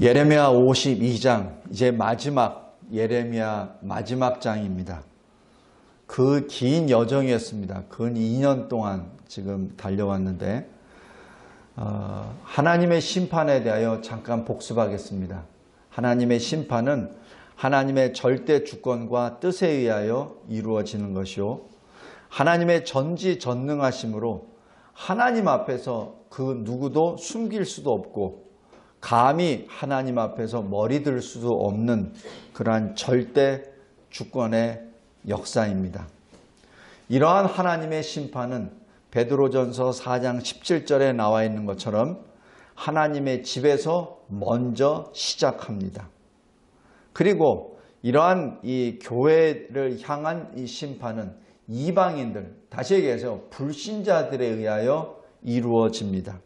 예레미야 52장, 이제 예레미야 마지막 장입니다. 그 긴 여정이었습니다. 근 2년 동안 지금 달려왔는데 하나님의 심판에 대하여 잠깐 복습하겠습니다. 하나님의 심판은 하나님의 절대 주권과 뜻에 의하여 이루어지는 것이요, 하나님의 전지전능하심으로 하나님 앞에서 그 누구도 숨길 수도 없고 감히 하나님 앞에서 머리 들 수도 없는 그러한 절대 주권의 역사입니다. 이러한 하나님의 심판은 베드로전서 4장 17절에 나와 있는 것처럼 하나님의 집에서 먼저 시작합니다. 그리고 이러한 이 교회를 향한 이 심판은 이방인들, 다시 얘기해서 불신자들에 의하여 이루어집니다.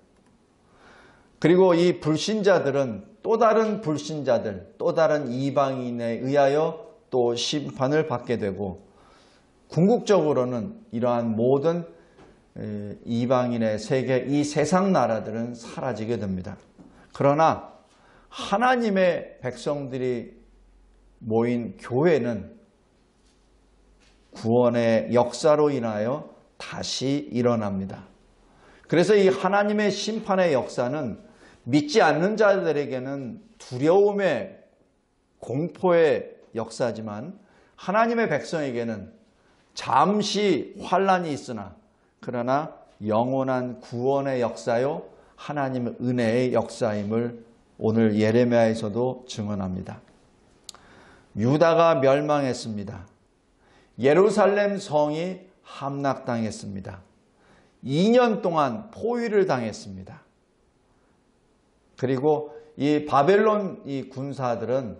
그리고 이 불신자들은 또 다른 불신자들, 또 다른 이방인에 의하여 또 심판을 받게 되고, 궁극적으로는 이러한 모든 이방인의 세계, 이 세상 나라들은 사라지게 됩니다. 그러나 하나님의 백성들이 모인 교회는 구원의 역사로 인하여 다시 일어납니다. 그래서 이 하나님의 심판의 역사는 믿지 않는 자들에게는 두려움의, 공포의 역사지만 하나님의 백성에게는 잠시 환난이 있으나 그러나 영원한 구원의 역사요, 하나님의 은혜의 역사임을 오늘 예레미야에서도 증언합니다. 유다가 멸망했습니다. 예루살렘 성이 함락당했습니다. 2년 동안 포위를 당했습니다. 그리고 이 바벨론 이 군사들은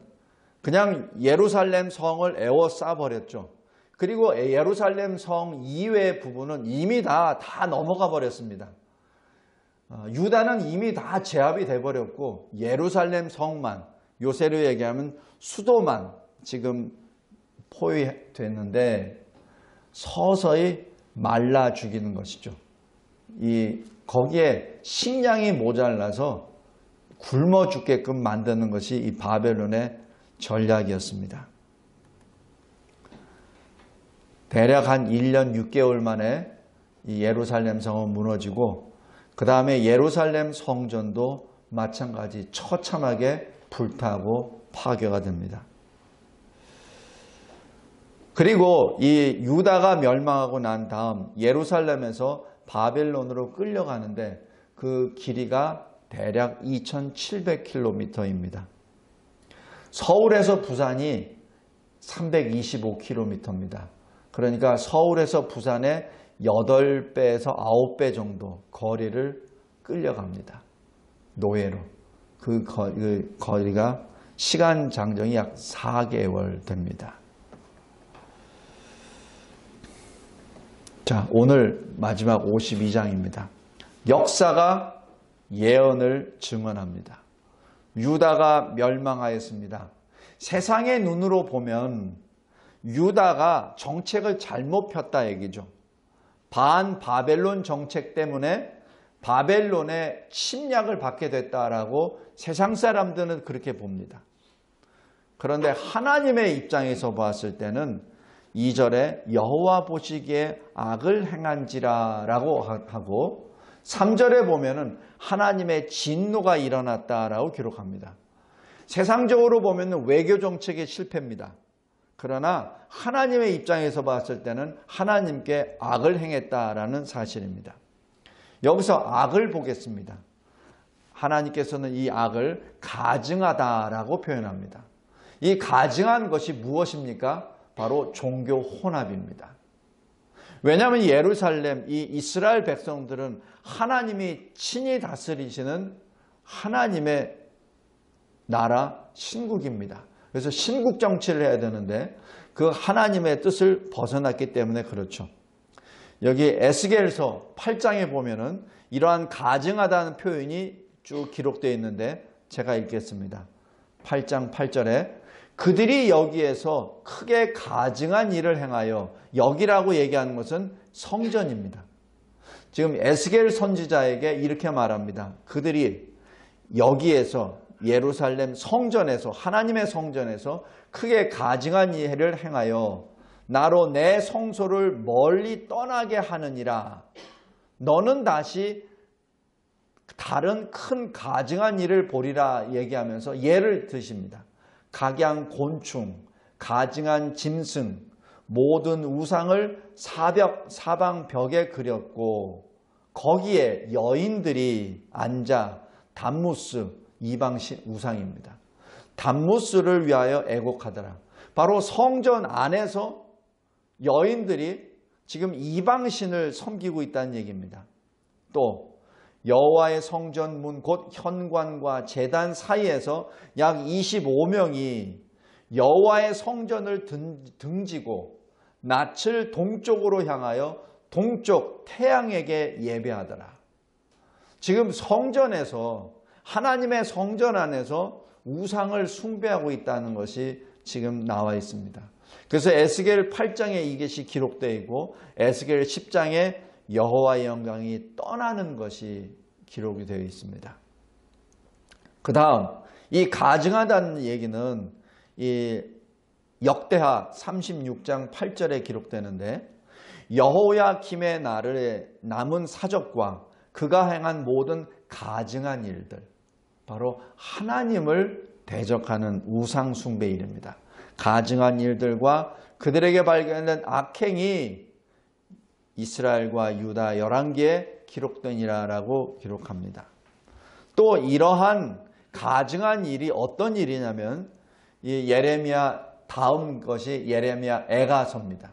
그냥 예루살렘 성을 에워싸버렸죠. 그리고 예루살렘 성 이외의 부분은 이미 다 넘어가 버렸습니다. 유다는 이미 다 제압이 돼버렸고 예루살렘 성만, 요새로 얘기하면 수도만 지금 포위됐는데 서서히 말라 죽이는 것이죠. 거기에 식량이 모자라서 굶어 죽게끔 만드는 것이 이 바벨론의 전략이었습니다. 대략 한 1년 6개월 만에 이 예루살렘 성은 무너지고, 그 다음에 예루살렘 성전도 마찬가지 처참하게 불타고 파괴가 됩니다. 그리고 이 유다가 멸망하고 난 다음 예루살렘에서 바벨론으로 끌려가는데 그 길이가 대략 2700km입니다. 서울에서 부산이 325km입니다. 그러니까 서울에서 부산의 8배에서 9배 정도 거리를 끌려갑니다. 노예로. 그 거리가 시간 장정이 약 4개월 됩니다. 자, 오늘 마지막 52장입니다. 역사가 예언을 증언합니다. 유다가 멸망하였습니다. 세상의 눈으로 보면 유다가 정책을 잘못 폈다 얘기죠. 바벨론 정책 때문에 바벨론의 침략을 받게 됐다라고 세상 사람들은 그렇게 봅니다. 그런데 하나님의 입장에서 봤을 때는 2절에 여호와 보시기에 악을 행한지라 라고 하고, 3절에 보면은 하나님의 진노가 일어났다라고 기록합니다. 세상적으로 보면은 외교 정책의 실패입니다. 그러나 하나님의 입장에서 봤을 때는 하나님께 악을 행했다라는 사실입니다. 여기서 악을 보겠습니다. 하나님께서는 이 악을 가증하다라고 표현합니다. 이 가증한 것이 무엇입니까? 바로 종교 혼합입니다. 왜냐하면 예루살렘, 이 이스라엘 백성들은 하나님이 친히 다스리시는 하나님의 나라 신국입니다. 그래서 신국 정치를 해야 되는데 그 하나님의 뜻을 벗어났기 때문에 그렇죠. 여기 에스겔서 8장에 보면은 이러한 가증하다는 표현이 쭉 기록되어 있는데 제가 읽겠습니다. 8장 8절에 그들이 여기에서 크게 가증한 일을 행하여, 여기라고 얘기하는 것은 성전입니다. 지금 에스겔 선지자에게 이렇게 말합니다. 그들이 여기에서 예루살렘 성전에서 하나님의 성전에서 크게 가증한 일을 행하여 나로 내 성소를 멀리 떠나게 하느니라. 너는 다시 다른 큰 가증한 일을 보리라 얘기하면서 예를 드십니다. 각양 곤충, 가증한 짐승, 모든 우상을 사방 벽에 그렸고 거기에 여인들이 앉아 담무스, 이방신 우상입니다. 담무스를 위하여 애곡하더라. 바로 성전 안에서 여인들이 지금 이방신을 섬기고 있다는 얘기입니다. 또 여호와의 성전 문 곧 현관과 제단 사이에서 약 25명이 여호와의 성전을 등지고 낯을 동쪽으로 향하여 동쪽 태양에게 예배하더라. 지금 성전에서 하나님의 성전 안에서 우상을 숭배하고 있다는 것이 지금 나와 있습니다. 그래서 에스겔 8장에 이것이 기록되어 있고 에스겔 10장에 여호와의 영광이 떠나는 것이 기록이 되어 있습니다. 그 다음 이 가증하다는 얘기는 이 역대하 36장 8절에 기록되는데 여호야김의 날에 남은 사적과 그가 행한 모든 가증한 일들, 바로 하나님을 대적하는 우상 숭배 일입니다. 가증한 일들과 그들에게 발견된 악행이 이스라엘과 유다 11개에 기록되니라라고 기록합니다. 또 이러한 가증한 일이 어떤 일이냐면 이 예레미야 다음 것이 예레미야 애가서입니다.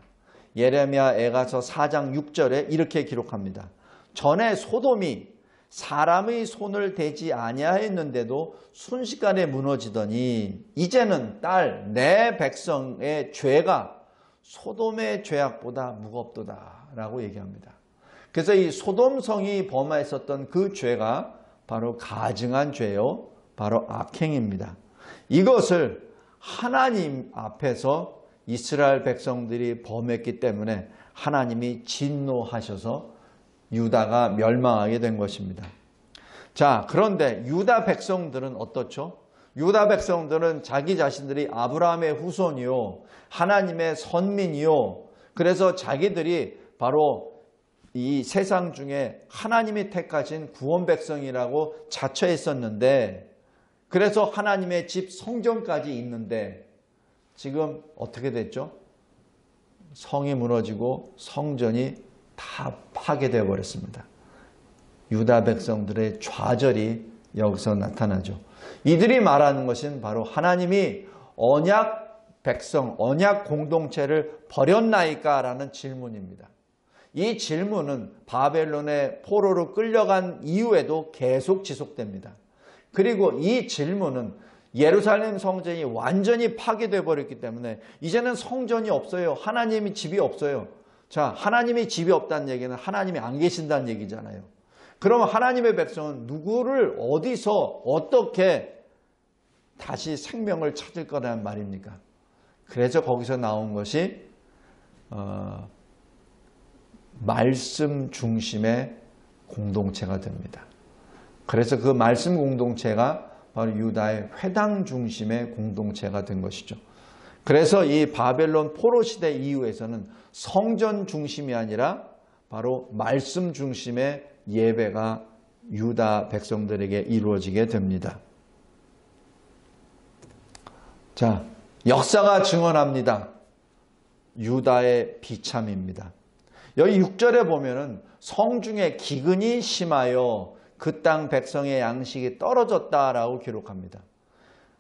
예레미야 애가서 4장 6절에 이렇게 기록합니다. 전에 소돔이 사람의 손을 대지 아니하였는데도 순식간에 무너지더니 이제는 딸 내 백성의 죄가 소돔의 죄악보다 무겁도다 라고 얘기합니다. 그래서 이 소돔성이 범하였었던 그 죄가 바로 가증한 죄요, 바로 악행입니다. 이것을 하나님 앞에서 이스라엘 백성들이 범했기 때문에 하나님이 진노하셔서 유다가 멸망하게 된 것입니다. 자, 그런데 유다 백성들은 어떻죠? 유다 백성들은 자기 자신들이 아브라함의 후손이요, 하나님의 선민이요, 그래서 자기들이 바로 이 세상 중에 하나님이 택하신 구원 백성이라고 자처했었는데, 그래서 하나님의 집 성전까지 있는데 지금 어떻게 됐죠? 성이 무너지고 성전이 다 파괴되어 버렸습니다. 유다 백성들의 좌절이 여기서 나타나죠. 이들이 말하는 것은 바로 하나님이 언약 백성, 언약 공동체를 버렸나이까? 라는 질문입니다. 이 질문은 바벨론의 포로로 끌려간 이후에도 계속 지속됩니다. 그리고 이 질문은 예루살렘 성전이 완전히 파괴되어 버렸기 때문에 이제는 성전이 없어요. 하나님의 집이 없어요. 자, 하나님의 집이 없다는 얘기는 하나님이 안 계신다는 얘기잖아요. 그러면 하나님의 백성은 누구를 어디서 어떻게 다시 생명을 찾을 거라는 말입니까? 그래서 거기서 나온 것이 말씀 중심의 공동체가 됩니다. 그래서 그 말씀 공동체가 바로 유다의 회당 중심의 공동체가 된 것이죠. 그래서 이 바벨론 포로 시대 이후에서는 성전 중심이 아니라 바로 말씀 중심의 예배가 유다 백성들에게 이루어지게 됩니다. 자, 역사가 증언합니다. 유다의 비참입니다. 여기 6절에 보면은 성중에 기근이 심하여 그 땅 백성의 양식이 떨어졌다라고 기록합니다.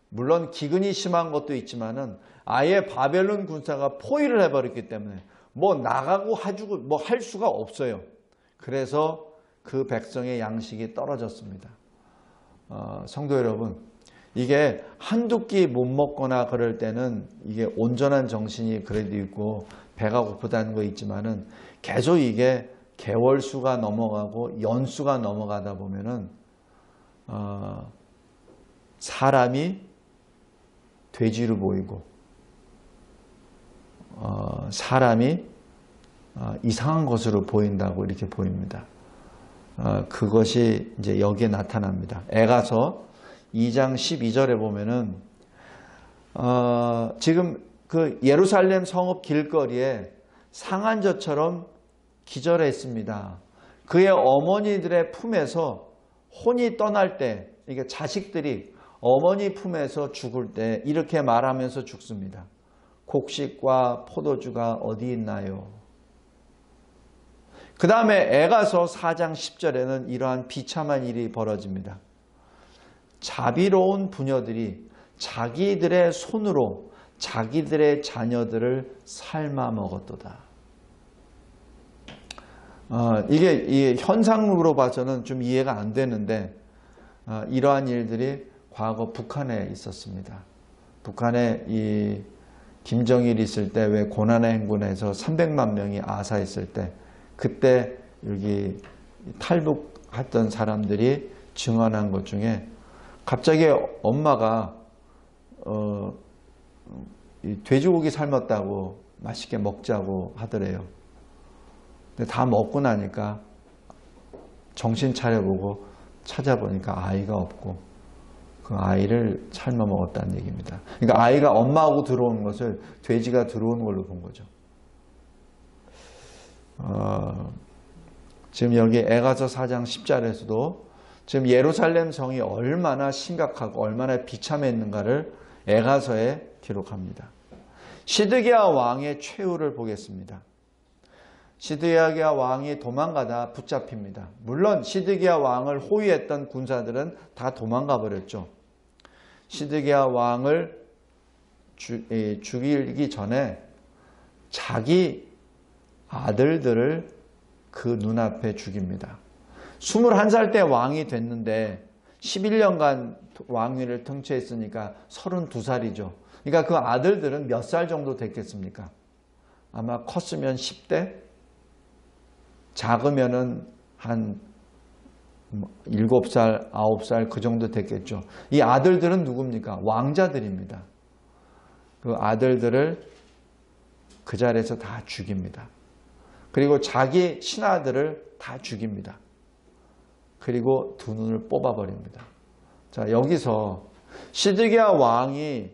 물론 기근이 심한 것도 있지만은 아예 바벨론 군사가 포위를 해버렸기 때문에 뭐 나가고 해주고 뭐 할 수가 없어요. 그래서 그 백성의 양식이 떨어졌습니다. 성도 여러분, 이게 한두 끼 못 먹거나 그럴 때는 이게 온전한 정신이 그래도 있고 배가 고프다는 거 있지만은 계속 이게 개월수가 넘어가고 연수가 넘어가다 보면은 사람이 돼지로 보이고 사람이 이상한 것으로 보인다고 이렇게 보입니다. 그것이 이제 여기에 나타납니다. 애가서 2장 12절에 보면은 지금 그 예루살렘 성읍 길거리에 상한저처럼 기절했습니다. 그의 어머니들의 품에서 혼이 떠날 때, 이게 자식들이 어머니 품에서 죽을 때 이렇게 말하면서 죽습니다. 곡식과 포도주가 어디 있나요? 그 다음에 에가서 4장 10절에는 이러한 비참한 일이 벌어집니다. 자비로운 부녀들이 자기들의 손으로 자기들의 자녀들을 삶아 먹었도다. 이게 현상으로 봐서는 좀 이해가 안 되는데 이러한 일들이 과거 북한에 있었습니다. 북한에 이 김정일 있을 때 왜 고난의 행군에서 300만 명이 아사했을 때 그때 여기 탈북했던 사람들이 증언한 것 중에 갑자기 엄마가 돼지고기 삶았다고 맛있게 먹자고 하더래요. 근데 다 먹고 나니까 정신 차려보고 찾아보니까 아이가 없고 그 아이를 삶아 먹었다는 얘기입니다. 그러니까 아이가 엄마하고 들어온 것을 돼지가 들어온 걸로 본 거죠. 지금 여기 에가서 4장 10절에서도 지금 예루살렘 성이 얼마나 심각하고 얼마나 비참했는가를 에가서에 기록합니다. 시드기야 왕의 최후를 보겠습니다. 시드기야 왕이 도망가다 붙잡힙니다. 물론 시드기야 왕을 호위했던 군사들은 다 도망가 버렸죠. 시드기야 왕을 죽이기 전에 자기 아들들을 그 눈앞에 죽입니다. 21살 때 왕이 됐는데 11년간 왕위를 통치했으니까 32살이죠. 그러니까 그 아들들은 몇 살 정도 됐겠습니까? 아마 컸으면 10대? 작으면은 한 7살, 9살 그 정도 됐겠죠. 이 아들들은 누굽니까? 왕자들입니다. 그 아들들을 그 자리에서 다 죽입니다. 그리고 자기 신하들을 다 죽입니다. 그리고 두 눈을 뽑아버립니다. 자, 여기서 시드기야 왕이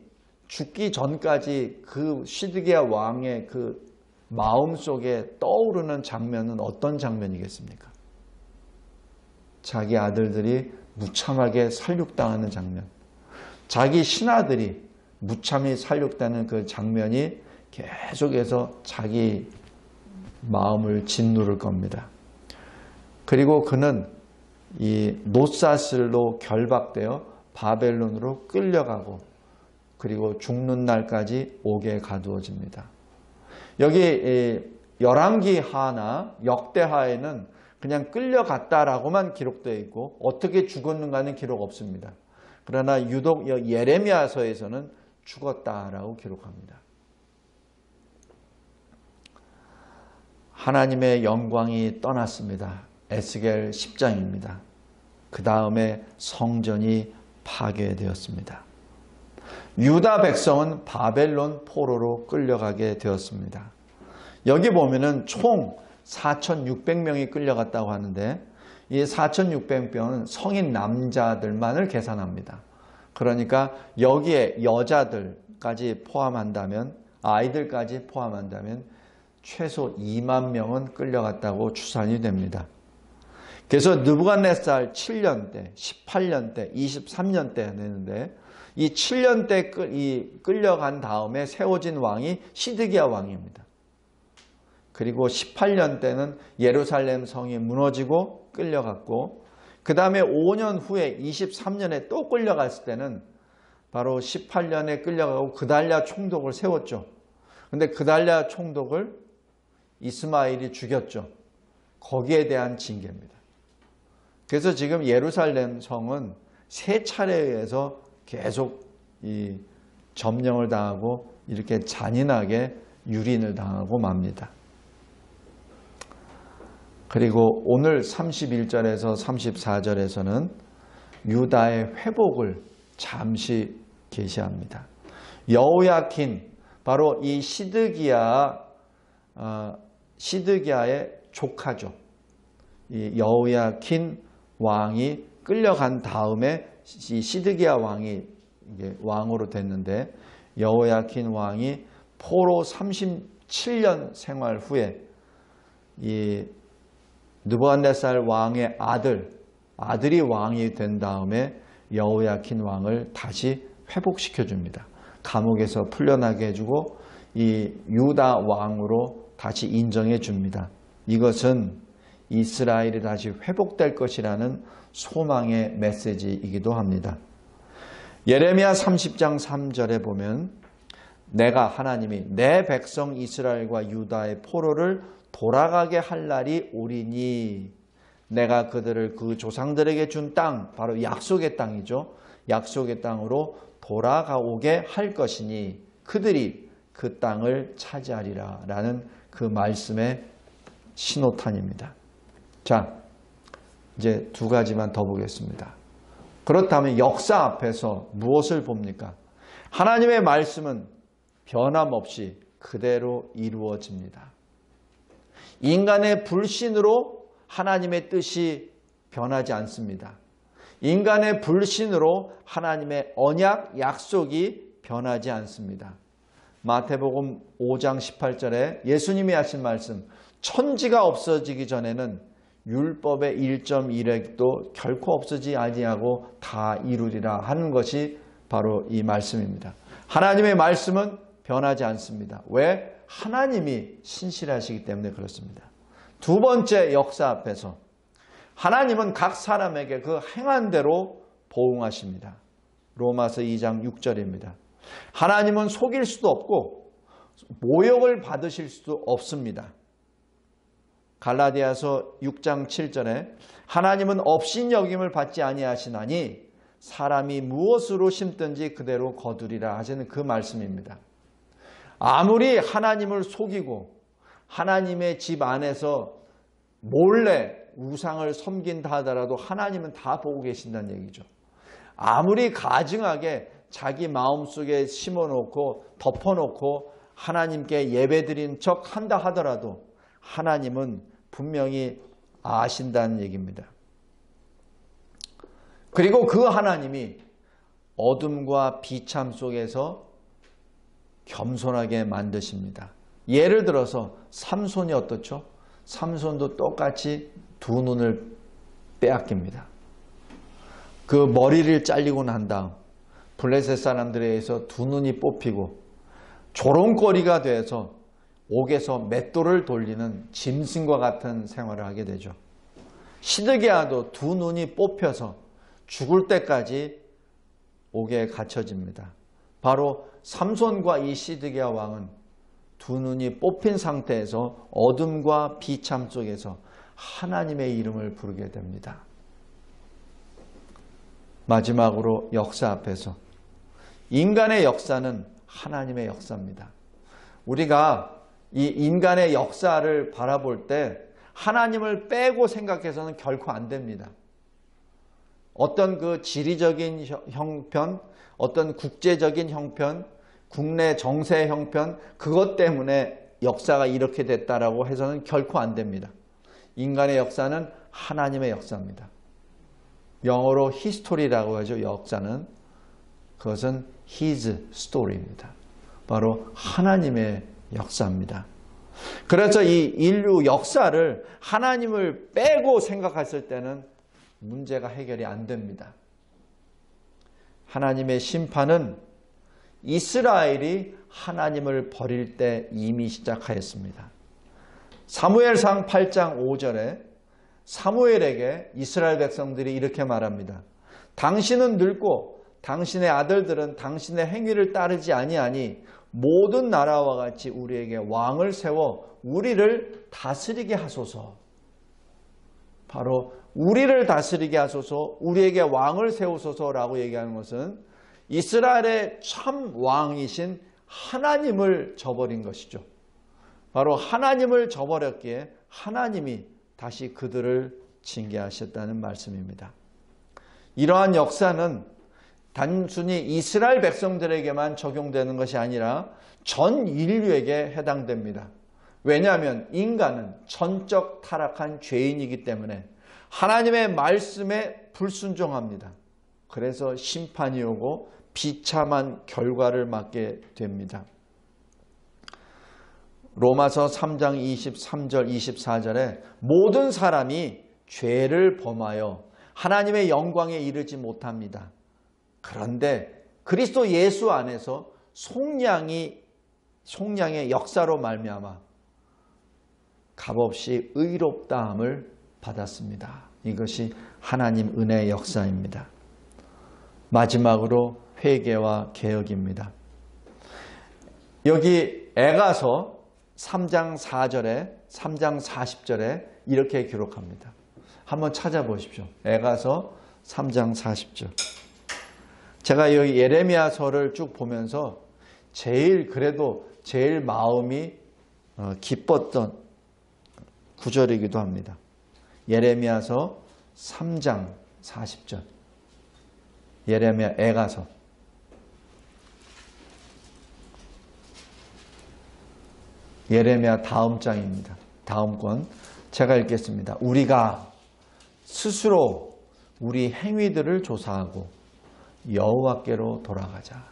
죽기 전까지 그 시드기야 왕의 그 마음속에 떠오르는 장면은 어떤 장면이겠습니까? 자기 아들들이 무참하게 살육당하는 장면, 자기 신하들이 무참히 살육당하는 그 장면이 계속해서 자기 마음을 짓누를 겁니다. 그리고 그는 이 노사슬로 결박되어 바벨론으로 끌려가고 그리고 죽는 날까지 옥에 가두어집니다. 여기 열왕기하나 역대하에는 그냥 끌려갔다라고만 기록되어 있고 어떻게 죽었는가는 기록 없습니다. 그러나 유독 예레미야서에서는 죽었다라고 기록합니다. 하나님의 영광이 떠났습니다. 에스겔 10장입니다. 그 다음에 성전이 파괴되었습니다. 유다 백성은 바벨론 포로로 끌려가게 되었습니다. 여기 보면은 총 4,600명이 끌려갔다고 하는데 이 4,600명은 성인 남자들만을 계산합니다. 그러니까 여기에 여자들까지 포함한다면 아이들까지 포함한다면 최소 2만 명은 끌려갔다고 추산이 됩니다. 그래서 느부갓네살 7년 때, 18년 때, 23년 때 되는데 이 7년 때 끌려간 다음에 세워진 왕이 시드기야 왕입니다. 그리고 18년 때는 예루살렘 성이 무너지고 끌려갔고 그 다음에 5년 후에 23년에 또 끌려갔을 때는 바로 18년에 끌려가고 그달랴 총독을 세웠죠. 근데 그달랴 총독을 이스마엘이 죽였죠. 거기에 대한 징계입니다. 그래서 지금 예루살렘 성은 세 차례에서 계속 이 점령을 당하고 이렇게 잔인하게 유린을 당하고 맙니다. 그리고 오늘 31절에서 34절에서는 유다의 회복을 잠시 계시합니다. 여호야킨, 바로 이 시드기야의 조카죠. 이 여호야킨 왕이 끌려간 다음에 이 시드기야 왕이 이게 왕으로 됐는데 여호야킨 왕이 포로 37년 생활 후에 이 느부갓네살 왕의 아들이 왕이 된 다음에 여호야킨 왕을 다시 회복시켜 줍니다. 감옥에서 풀려나게 해주고 이 유다 왕으로 다시 인정해 줍니다. 이것은 이스라엘이 다시 회복될 것이라는 소망의 메시지이기도 합니다. 예레미야 30장 3절에 보면 내가 하나님이 내 백성 이스라엘과 유다의 포로를 돌아가게 할 날이 오리니 내가 그들을 그 조상들에게 준 땅, 바로 약속의 땅이죠. 약속의 땅으로 돌아가오게 할 것이니 그들이 그 땅을 차지하리라 라는 그 말씀의 신호탄입니다. 자, 이제 두 가지만 더 보겠습니다. 그렇다면 역사 앞에서 무엇을 봅니까? 하나님의 말씀은 변함없이 그대로 이루어집니다. 인간의 불신으로 하나님의 뜻이 변하지 않습니다. 인간의 불신으로 하나님의 언약, 약속이 변하지 않습니다. 마태복음 5장 18절에 예수님이 하신 말씀, 천지가 없어지기 전에는 율법의 1.1획도 결코 없어지지 아니하고 다 이루리라 하는 것이 바로 이 말씀입니다. 하나님의 말씀은 변하지 않습니다. 왜? 하나님이 신실하시기 때문에 그렇습니다. 두 번째 역사 앞에서 하나님은 각 사람에게 그 행한 대로 보응하십니다. 로마서 2장 6절입니다. 하나님은 속일 수도 없고 모욕을 받으실 수도 없습니다. 갈라디아서 6장 7절에 하나님은 업신여김을 받지 아니하시나니 사람이 무엇으로 심든지 그대로 거두리라 하시는 그 말씀입니다. 아무리 하나님을 속이고 하나님의 집 안에서 몰래 우상을 섬긴다 하더라도 하나님은 다 보고 계신다는 얘기죠. 아무리 가증하게 자기 마음속에 심어놓고 덮어놓고 하나님께 예배드린 척 한다 하더라도 하나님은 분명히 아신다는 얘기입니다. 그리고 그 하나님이 어둠과 비참 속에서 겸손하게 만드십니다. 예를 들어서 삼손이 어떻죠? 삼손도 똑같이 두 눈을 빼앗깁니다. 그 머리를 잘리고 난 다음 블레셋 사람들에 의해서 두 눈이 뽑히고 조롱거리가 돼서 옥에서 맷돌을 돌리는 짐승과 같은 생활을 하게 되죠. 시드기야도 두 눈이 뽑혀서 죽을 때까지 옥에 갇혀집니다. 바로 삼손과 이 시드기야 왕은 두 눈이 뽑힌 상태에서 어둠과 비참 속에서 하나님의 이름을 부르게 됩니다. 마지막으로 역사 앞에서 인간의 역사는 하나님의 역사입니다. 우리가 이 인간의 역사를 바라볼 때 하나님을 빼고 생각해서는 결코 안 됩니다. 어떤 그 지리적인 형편, 어떤 국제적인 형편, 국내 정세 형편, 그것 때문에 역사가 이렇게 됐다라고 해서는 결코 안 됩니다. 인간의 역사는 하나님의 역사입니다. 영어로 history라고 하죠. 역사는. 그것은 his story입니다. 바로 하나님의 역사입니다. 그래서 이 인류 역사를 하나님을 빼고 생각했을 때는 문제가 해결이 안 됩니다. 하나님의 심판은 이스라엘이 하나님을 버릴 때 이미 시작하였습니다. 사무엘상 8장 5절에 사무엘에게 이스라엘 백성들이 이렇게 말합니다. 당신은 늙고 당신의 아들들은 당신의 행위를 따르지 아니하니 모든 나라와 같이 우리에게 왕을 세워 우리를 다스리게 하소서. 바로 우리를 다스리게 하소서, 우리에게 왕을 세우소서라고 얘기하는 것은 이스라엘의 참 왕이신 하나님을 저버린 것이죠. 바로 하나님을 저버렸기에 하나님이 다시 그들을 징계하셨다는 말씀입니다. 이러한 역사는 단순히 이스라엘 백성들에게만 적용되는 것이 아니라 전 인류에게 해당됩니다. 왜냐하면 인간은 전적 타락한 죄인이기 때문에 하나님의 말씀에 불순종합니다. 그래서 심판이 오고 비참한 결과를 맞게 됩니다. 로마서 3장 23절 24절에 모든 사람이 죄를 범하여 하나님의 영광에 이르지 못합니다. 그런데 그리스도 예수 안에서 속량의 역사로 말미암아 값없이 의롭다함을 받았습니다. 이것이 하나님 은혜의 역사입니다. 마지막으로 회개와 개혁입니다. 여기 에가서 3장 4절에 3장 40절에 이렇게 기록합니다. 한번 찾아보십시오. 에가서 3장 40절. 제가 여기 예레미야서를 쭉 보면서 제일 마음이 기뻤던 구절이기도 합니다. 예레미야서 3장 40절. 예레미야 에가서. 예레미야 다음 장입니다. 다음 권 제가 읽겠습니다. 우리가 스스로 우리 행위들을 조사하고 여호와께로 돌아가자.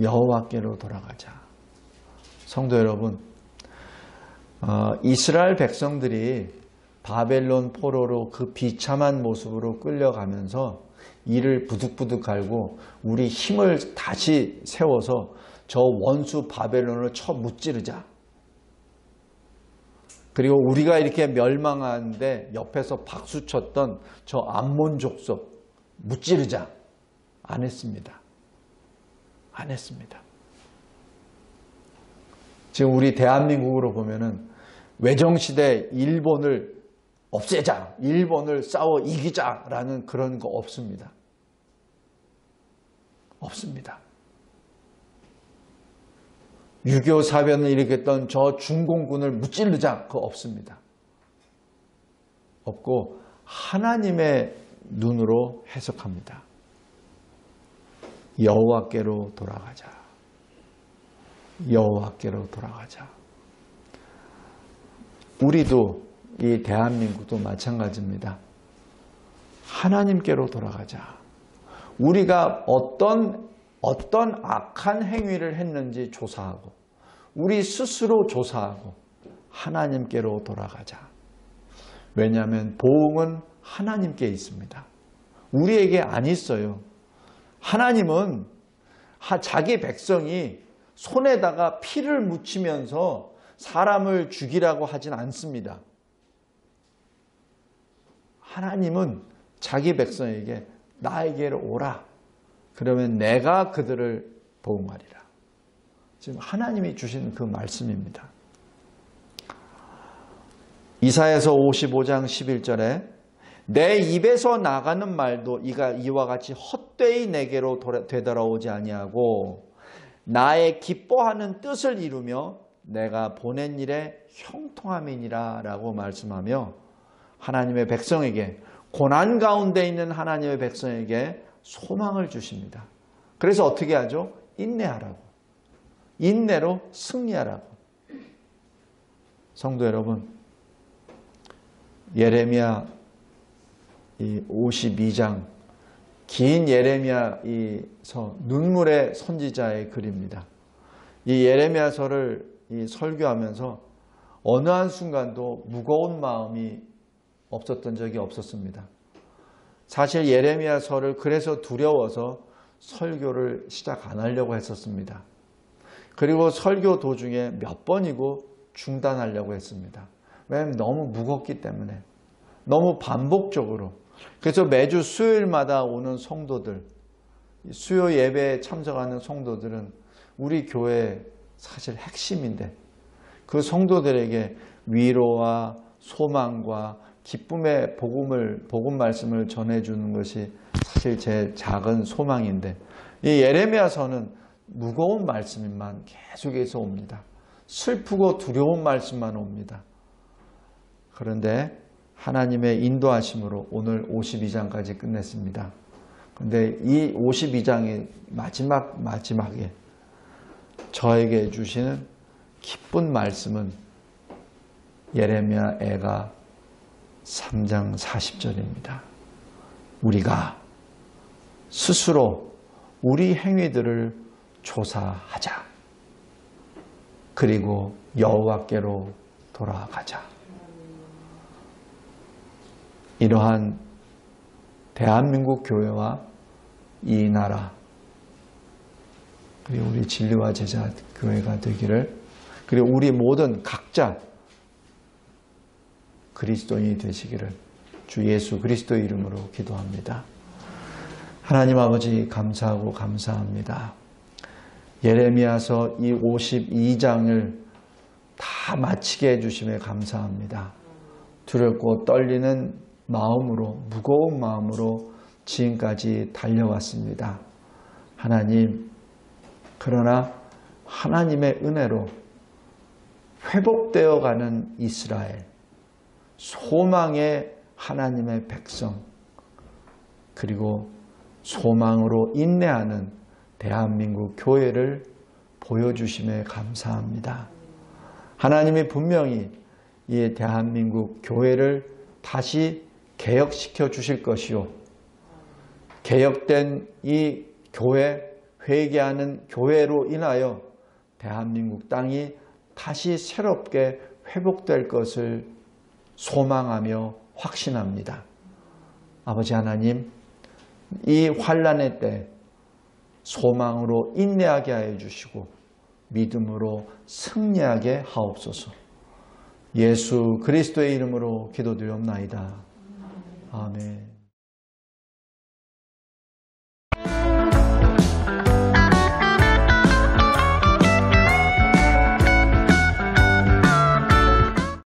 여호와께로 돌아가자. 성도 여러분, 이스라엘 백성들이 바벨론 포로로 그 비참한 모습으로 끌려가면서 이를 부득부득 갈고 우리 힘을 다시 세워서 저 원수 바벨론을 쳐 무찌르자. 그리고 우리가 이렇게 멸망하는데 옆에서 박수쳤던 저 암몬 족속 무찌르자. 안 했습니다. 안 했습니다. 지금 우리 대한민국으로 보면은 외정시대 일본을 없애자, 일본을 싸워 이기자라는 그런 거 없습니다. 없습니다. 6.25 사변을 일으켰던 저 중공군을 무찌르자, 그거 없습니다. 없고 하나님의 눈으로 해석합니다. 여호와께로 돌아가자. 여호와께로 돌아가자. 우리도 이 대한민국도 마찬가지입니다. 하나님께로 돌아가자. 우리가 어떤 악한 행위를 했는지 조사하고 우리 스스로 조사하고 하나님께로 돌아가자. 왜냐하면 보응은 하나님께 있습니다. 우리에게 안 있어요. 하나님은 자기 백성이 손에다가 피를 묻히면서 사람을 죽이라고 하진 않습니다. 하나님은 자기 백성에게 나에게로 오라. 그러면 내가 그들을 보응하리라. 지금 하나님이 주신 그 말씀입니다. 이사야서 55장 11절에 내 입에서 나가는 말도 이와 같이 헛되이 내게로 되돌아오지 아니하고 나의 기뻐하는 뜻을 이루며 내가 보낸 일에 형통함이니라 라고 말씀하며 하나님의 백성에게 고난 가운데 있는 하나님의 백성에게 소망을 주십니다. 그래서 어떻게 하죠? 인내하라고. 인내로 승리하라고. 성도 여러분, 예레미야 52장 긴 예레미야서 눈물의 선지자의 글입니다. 이 예레미야서를 설교하면서 어느 한순간도 무거운 마음이 없었던 적이 없었습니다. 사실 예레미야서를 그래서 두려워서 설교를 시작 안 하려고 했었습니다. 그리고 설교 도중에 몇 번이고 중단하려고 했습니다. 왜냐하면 너무 무겁기 때문에, 너무 반복적으로. 그래서 매주 수요일마다 오는 성도들, 수요 예배에 참석하는 성도들은 우리 교회의 사실 핵심인데 그 성도들에게 위로와 소망과 기쁨의 복음 말씀을 전해주는 것이 사실 제 작은 소망인데 이 예레미야서는 무거운 말씀만 계속해서 옵니다. 슬프고 두려운 말씀만 옵니다. 그런데 하나님의 인도하심으로 오늘 52장까지 끝냈습니다. 그런데 이 52장의 마지막에 저에게 주시는 기쁜 말씀은 예레미야 애가 3장 40절입니다. 우리가 스스로 우리 행위들을 조사하자. 그리고 여호와께로 돌아가자. 이러한 대한민국 교회와 이 나라 그리고 우리 진리와 제자 교회가 되기를, 그리고 우리 모든 각자 그리스도인이 되시기를 주 예수 그리스도의 이름으로 기도합니다. 하나님 아버지 감사하고 감사합니다. 예레미야서 이 52장을 다 마치게 해주심에 감사합니다. 두렵고 떨리는 마음으로, 무거운 마음으로 지금까지 달려왔습니다. 하나님, 그러나 하나님의 은혜로 회복되어가는 이스라엘, 소망의 하나님의 백성, 그리고 소망으로 인내하는 대한민국 교회를 보여주심에 감사합니다. 하나님이 분명히 이 대한민국 교회를 다시 개혁시켜 주실 것이요, 개혁된 이 교회, 회개하는 교회로 인하여 대한민국 땅이 다시 새롭게 회복될 것을 소망하며 확신합니다. 아버지 하나님, 이 환난의 때 소망으로 인내하게 하여 주시고 믿음으로 승리하게 하옵소서. 예수 그리스도의 이름으로 기도드리옵나이다. 아멘.